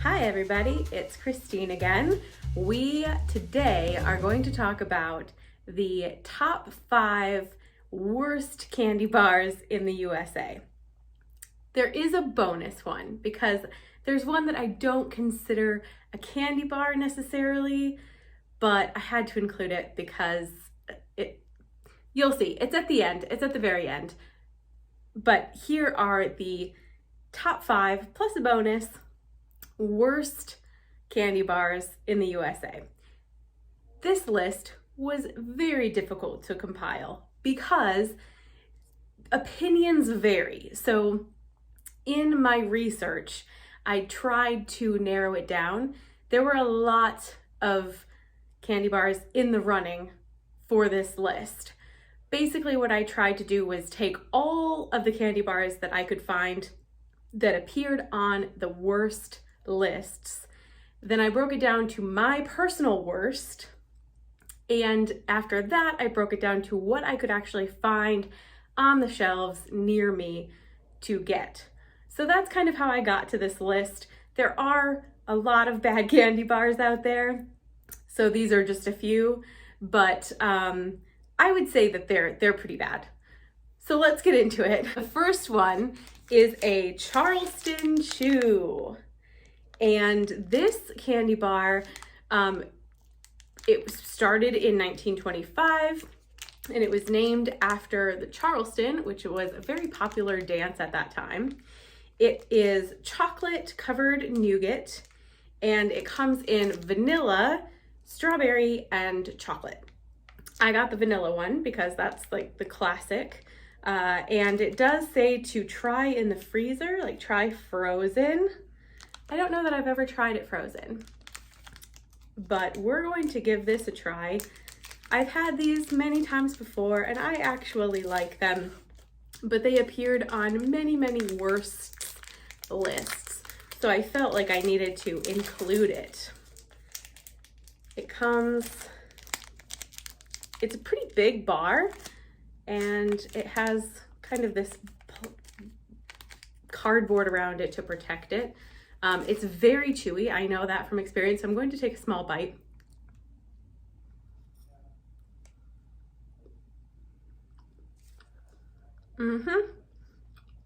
Hi everybody, it's Christine again. We today are going to talk about the top 5 worst candy bars in the USA. There is a bonus one because there's one that I don't consider a candy bar necessarily, but I had to include it because you'll see, it's at the end, it's at the very end. But here are the top 5 plus a bonus worst candy bars in the USA. This list was very difficult to compile because opinions vary. So in my research, I tried to narrow it down. There were a lot of candy bars in the running for this list. Basically, what I tried to do was take all of the candy bars that I could find that appeared on the worst lists. Then I broke it down to my personal worst. And after that, I broke it down to what I could actually find on the shelves near me to get. So that's kind of how I got to this list. There are a lot of bad candy bars out there. So these are just a few, but I would say that they're pretty bad. So let's get into it. The first one is a Charleston Chew. And this candy bar, it started in 1925 and it was named after the Charleston, which was a very popular dance at that time. It is chocolate covered nougat and it comes in vanilla, strawberry, and chocolate. I got the vanilla one because that's like the classic. And it does say to try in the freezer, like try frozen. I don't know that I've ever tried it frozen, but we're going to give this a try. I've had these many times before and I actually like them, but they appeared on many worst lists. So I felt like I needed to include it. It's a pretty big bar and it has kind of this cardboard around it to protect it. It's very chewy. I know that from experience. So I'm going to take a small bite.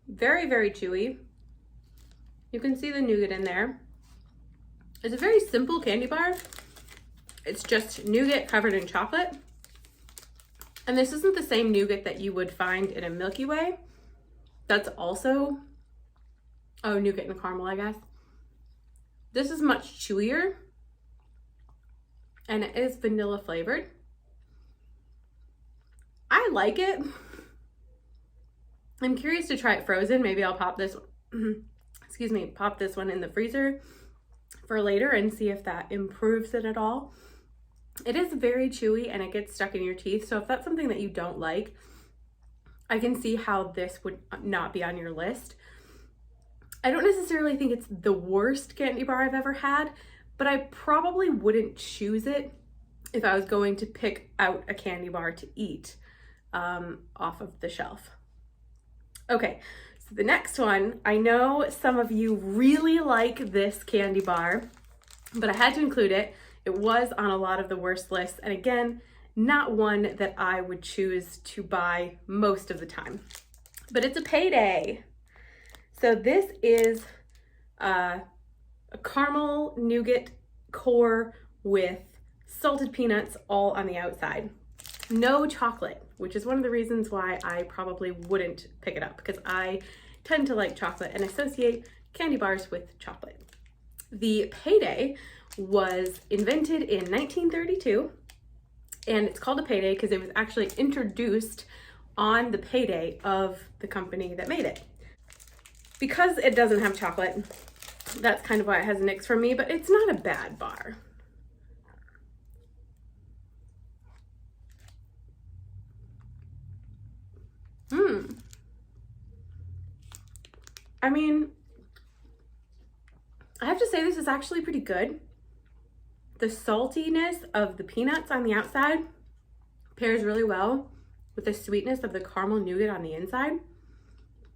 Very chewy. You can see the nougat in there. It's a very simple candy bar. It's just nougat covered in chocolate. And this isn't the same nougat that you would find in a Milky Way. That's also, nougat and caramel, I guess. This is much chewier and it is vanilla flavored. I like it. I'm curious to try it frozen. Maybe I'll pop this, pop this one in the freezer for later and see if that improves it at all. It is very chewy and it gets stuck in your teeth. So if that's something that you don't like, I can see how this would not be on your list. I don't necessarily think it's the worst candy bar I've ever had, but I probably wouldn't choose it if I was going to pick out a candy bar to eat off of the shelf. Okay, so the next one, I know some of you really like this candy bar, but I had to include it. It was on a lot of the worst lists, and again, not one that I would choose to buy most of the time, but it's a Payday. So this is a caramel nougat core with salted peanuts all on the outside. No chocolate, which is one of the reasons why I probably wouldn't pick it up because I tend to like chocolate and associate candy bars with chocolate. The Payday was invented in 1932 and it's called a Payday because it was actually introduced on the payday of the company that made it. Because it doesn't have chocolate, that's kind of why it has nicks for me, but it's not a bad bar. I mean, I have to say this is actually pretty good. The saltiness of the peanuts on the outside pairs really well with the sweetness of the caramel nougat on the inside.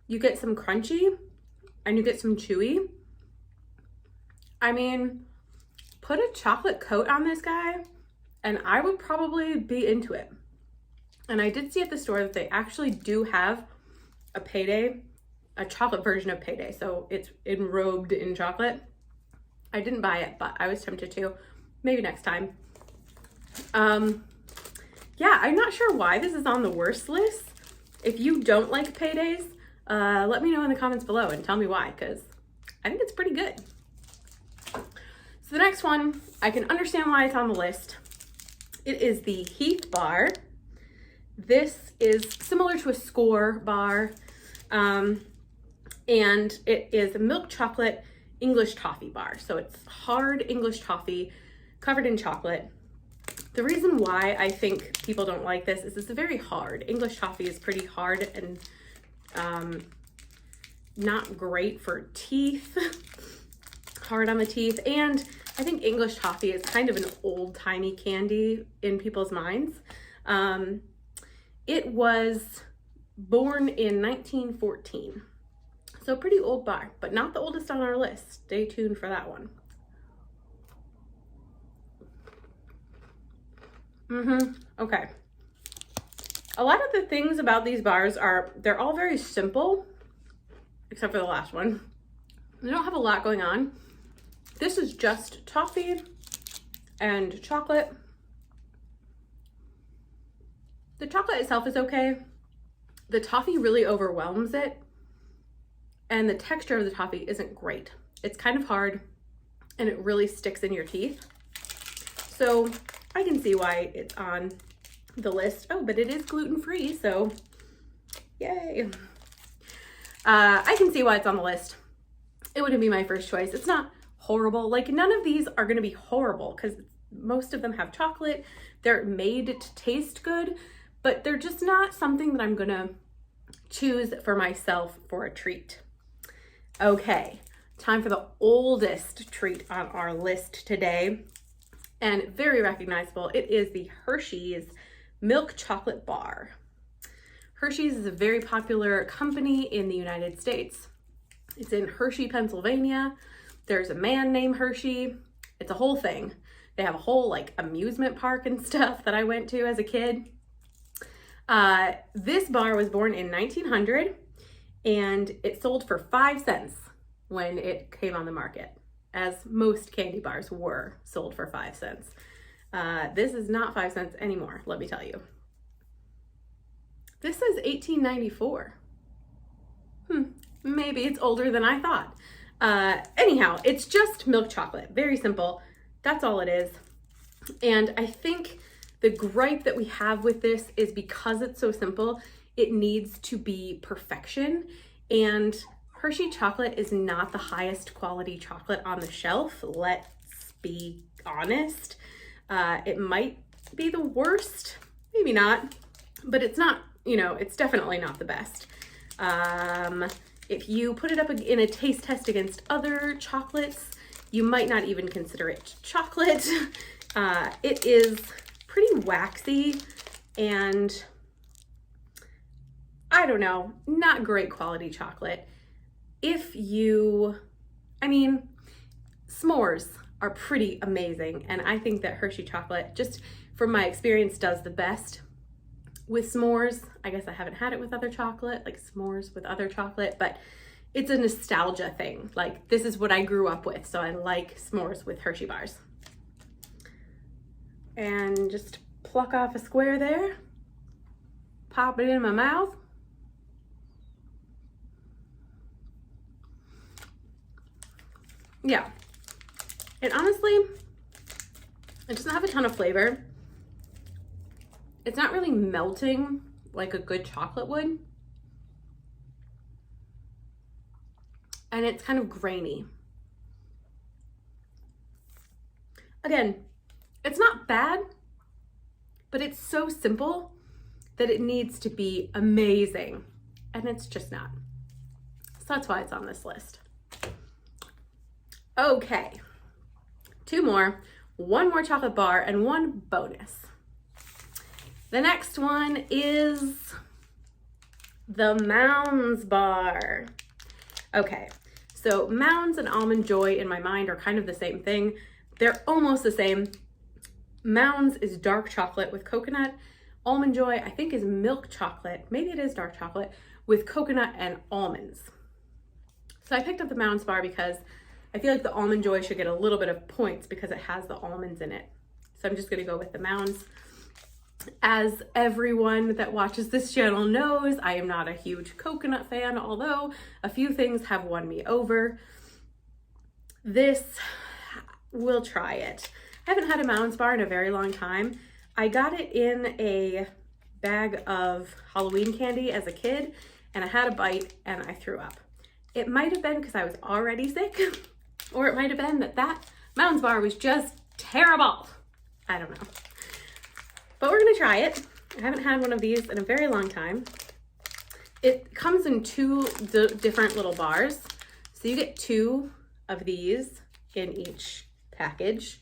You get some crunchy and you get some chewy. I mean, put a chocolate coat on this guy and I would probably be into it. And I did see at the store that they actually do have a Payday, a chocolate version of Payday. So it's enrobed in chocolate. I didn't buy it, but I was tempted to. Maybe next time. Yeah, I'm not sure why this is on the worst list. If you don't like Paydays, let me know in the comments below and tell me why, because I think it's pretty good. So the next one, I can understand why it's on the list. It is the Heath Bar. This is similar to a Score bar, and it is a milk chocolate English toffee bar. So it's hard English toffee covered in chocolate. The reason why I think people don't like this is it's very hard. English toffee is pretty hard and not great for teeth, hard on the teeth. And I think English toffee is kind of an old-timey candy in people's minds. It was born in 1914. So pretty old bar, but not the oldest on our list. Stay tuned for that one. Okay. A lot of the things about these bars they're all very simple, except for the last one. They don't have a lot going on. This is just toffee and chocolate. The chocolate itself is okay. The toffee really overwhelms it. And the texture of the toffee isn't great. It's kind of hard and it really sticks in your teeth. So I can see why it's on the list. Oh, but it is gluten-free, so yay. I can see why it's on the list. It wouldn't be my first choice. It's not horrible. Like, none of these are gonna be horrible because most of them have chocolate. They're made to taste good, but they're just not something that I'm gonna choose for myself for a treat. Okay, time for the oldest treat on our list today, and very recognizable. It is the Hershey's Milk Chocolate Bar. Hershey's is a very popular company in the United States. It's in Hershey, Pennsylvania. There's a man named Hershey. It's a whole thing. They have a whole like amusement park and stuff that I went to as a kid. This bar was born in 1900 and it sold for 5 cents when it came on the market, as most candy bars were sold for 5 cents. This is not 5 cents anymore, let me tell you. This says 1894. Maybe it's older than I thought. Anyhow, it's just milk chocolate, very simple. That's all it is. And I think the gripe that we have with this is because it's so simple, it needs to be perfection. And Hershey chocolate is not the highest quality chocolate on the shelf. Let's be honest. It might be the worst, maybe not, but it's not, you know, it's definitely not the best. If you put it up in a taste test against other chocolates, you might not even consider it chocolate. It is pretty waxy and I don't know, not great quality chocolate. I mean, s'mores are pretty amazing. And I think that Hershey chocolate, just from my experience, does the best with s'mores. I guess I haven't had it with other chocolate, like s'mores with other chocolate, but it's a nostalgia thing. Like, this is what I grew up with. So I like s'mores with Hershey bars. And just pluck off a square there, pop it in my mouth. Yeah, and honestly, it doesn't have a ton of flavor. It's not really melting like a good chocolate would. And it's kind of grainy. Again, it's not bad, but it's so simple that it needs to be amazing. And it's just not. So that's why it's on this list. Okay, 2 more, 1 more chocolate bar and 1 bonus. The next one is the Mounds bar. Okay, So Mounds and Almond Joy in my mind are kind of the same thing. They're almost the same. Mounds is dark chocolate with coconut. Almond Joy, I think, is milk chocolate. Maybe it is dark chocolate with coconut and almonds. So I picked up the Mounds bar because I feel like the Almond Joy should get a little bit of points because it has the almonds in it. So I'm just gonna go with the Mounds. As everyone that watches this channel knows, I am not a huge coconut fan, although a few things have won me over. This, we'll try it. I haven't had a Mounds bar in a very long time. I got it in a bag of Halloween candy as a kid, and I had a bite and I threw up. It might have been because I was already sick, or it might have been that Mounds bar was just terrible. I don't know. But we're gonna try it. I haven't had one of these in a very long time. It comes in two different little bars. So you get 2 of these in each package.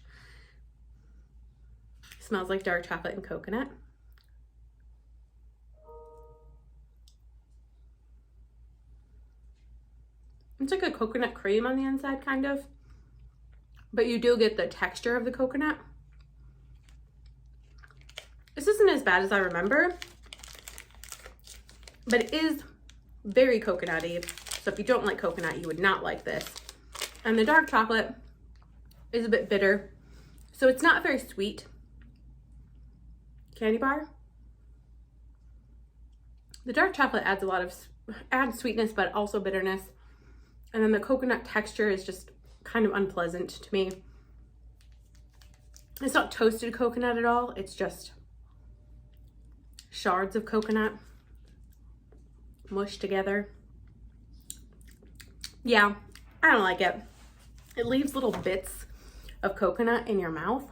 Smells like dark chocolate and coconut. It's like a coconut cream on the inside, kind of. But you do get the texture of the coconut. This isn't as bad as I remember, but it is very coconutty. So if you don't like coconut, you would not like this. And the dark chocolate is a bit bitter. So it's not very sweet candy bar. The dark chocolate adds sweetness, but also bitterness. And then the coconut texture is just kind of unpleasant to me. It's not toasted coconut at all. It's just shards of coconut mushed together. Yeah, I don't like it. It leaves little bits of coconut in your mouth.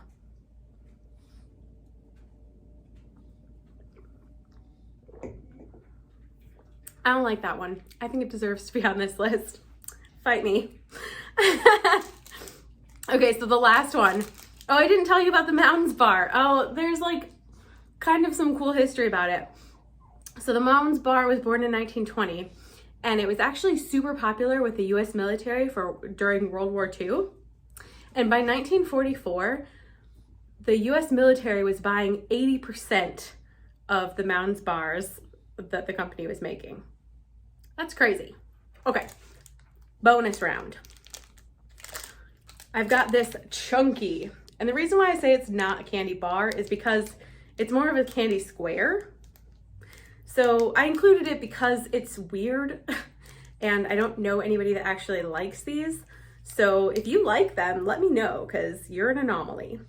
I don't like that one. I think it deserves to be on this list. Fight me. Okay, so the last one. Oh, I didn't tell you about the Mounds bar. Oh, there's like kind of some cool history about it. So the Mounds bar was born in 1920, and it was actually super popular with the US military during World War II. And by 1944, the US military was buying 80% of the Mounds bars that the company was making. That's crazy. Okay, bonus round. I've got this chunky, and the reason why I say it's not a candy bar is because it's more of a candy square. So I included it because it's weird and I don't know anybody that actually likes these. So if you like them, let me know because you're an anomaly.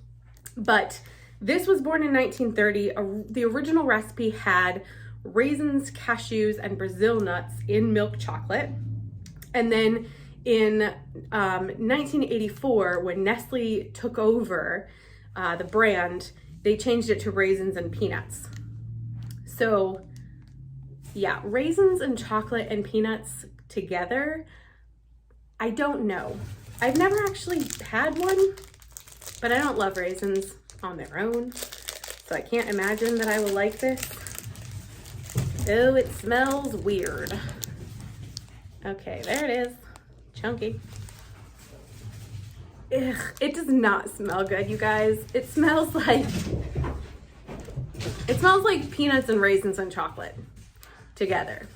But this was born in 1930. The original recipe had raisins, cashews, and Brazil nuts in milk chocolate. And then in 1984, when Nestle took over the brand, they changed it to raisins and peanuts. So yeah, raisins and chocolate and peanuts together, I don't know. I've never actually had one, but I don't love raisins on their own, so I can't imagine that I will like this. Oh, it smells weird. Okay, there it is. Chunky. Ugh, it does not smell good, you guys. It smells like peanuts and raisins and chocolate together.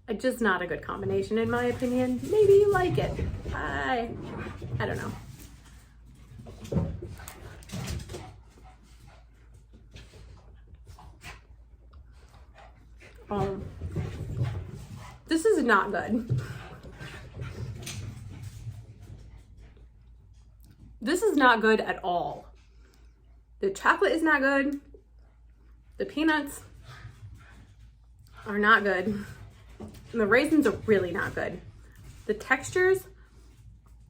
It's just not a good combination in my opinion. Maybe you like it. I don't know. This is not good. This is not good at all. The chocolate is not good. The peanuts are not good. And the raisins are really not good. The textures,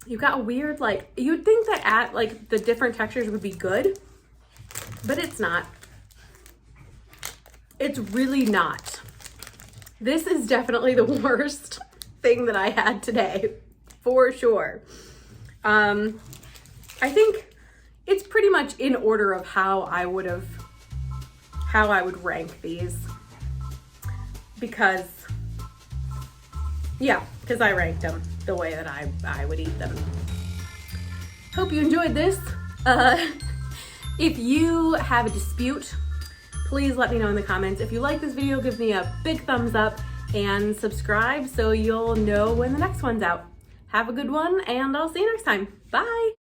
you've got a weird, like, you'd think that the different textures would be good, but it's not. It's really not. This is definitely the worst thing that I had today, for sure. I think it's pretty much in order of how I would rank these, because Yeah, because I ranked them the way that I would eat them. Hope you enjoyed this. If you have a dispute, please let me know in the comments. If you like this video, give me a big thumbs up and subscribe so you'll know when the next one's out. Have a good one, and I'll see you next time. Bye!